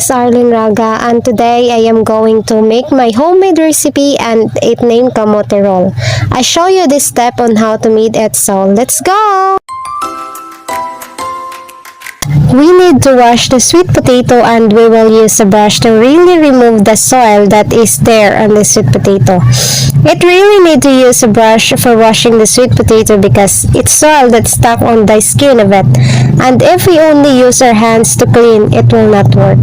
is Arlene Raga, and today I am going to make my homemade recipe and it named kamote roll. I show you this step on how to make it, so let's go! We need to wash the sweet potato and we will use a brush to really remove the soil that is there on the sweet potato. It really need to use a brush for washing the sweet potato because it's soil that's stuck on the skin of it, and if we only use our hands to clean, it will not work.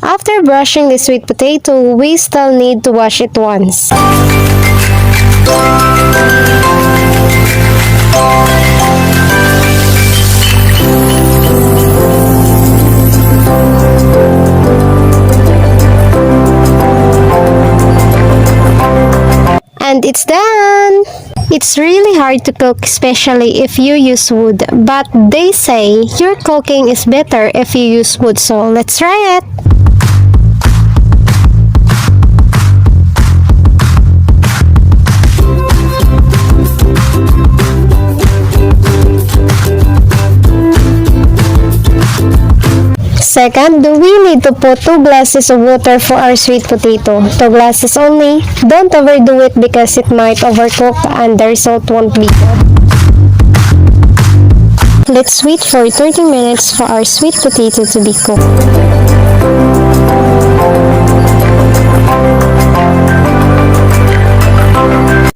After brushing the sweet potato, we still need to wash it once. And it's done! It's really hard to cook, especially if you use wood, but they say your cooking is better if you use wood, so let's try it! Second, we need to put 2 glasses of water for our sweet potato. 2 glasses only. Don't overdo it because it might overcook and the result won't be good. Let's wait for 30 minutes for our sweet potato to be cooked.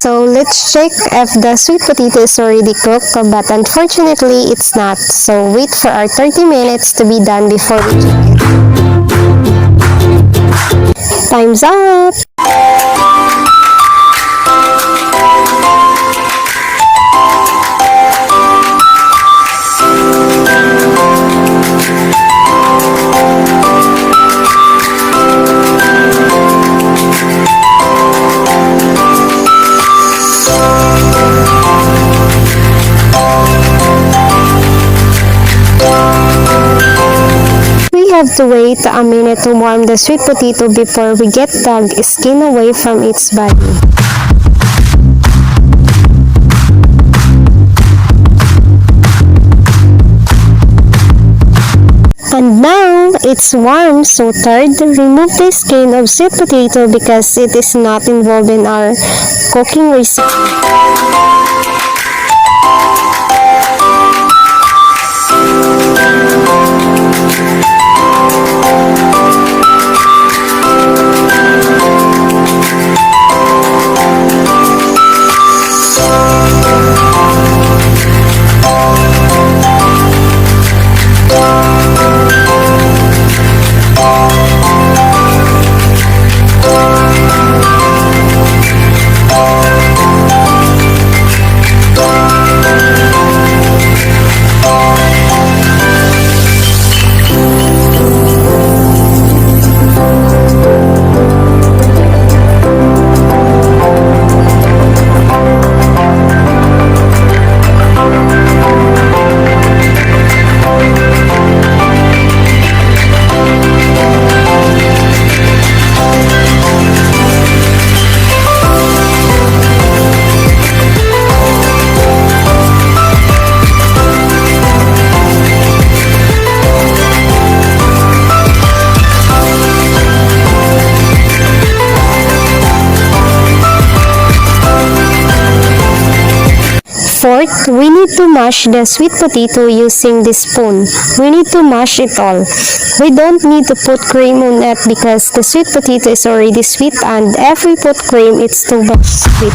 So let's check if the sweet potato is already cooked, but unfortunately it's not. So wait for our 30 minutes to be done before we check it. Time's up! We have to wait a minute to warm the sweet potato before we get the skin away from its body. And now it's warm, so third, remove the skin of sweet potato because it is not involved in our cooking recipe. Fourth, we need to mash the sweet potato using this spoon. We need to mash it all. We don't need to put cream on it because the sweet potato is already sweet, and if we put cream, it's too much sweet.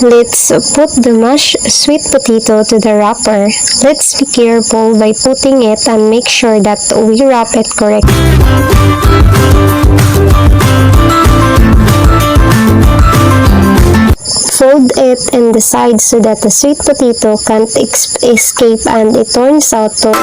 Let's put the mashed sweet potato to the wrapper. Let's be careful by putting it and make sure that we wrap it correctly. Fold it in the sides so that the sweet potato can't escape and it turns out to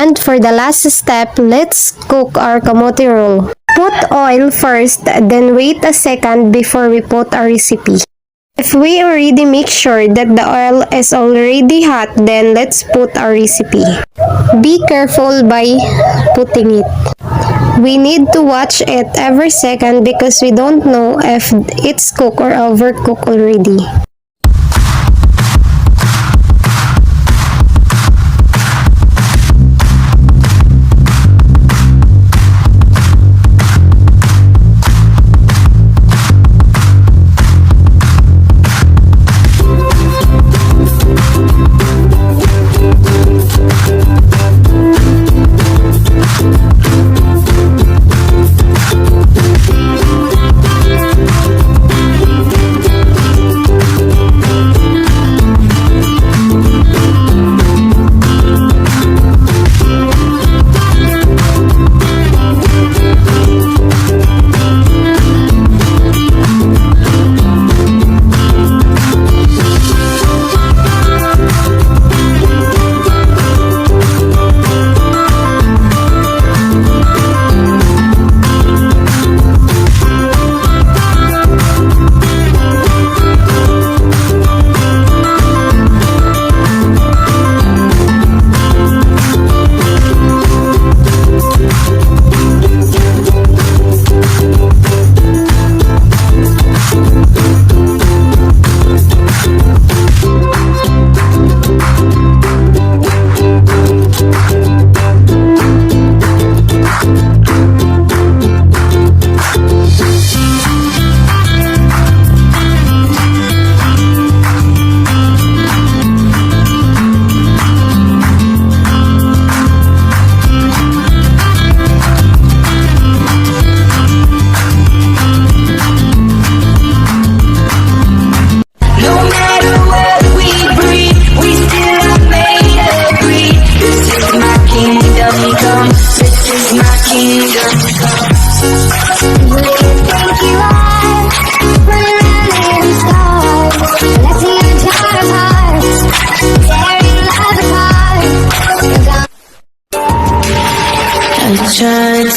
And for the last step, let's cook our kamote roll. Put oil first, then wait a second before we put our recipe. If we already make sure that the oil is already hot, then let's put our recipe. Be careful by putting it. We need to watch it every second because we don't know if it's cooked or overcooked already.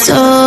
So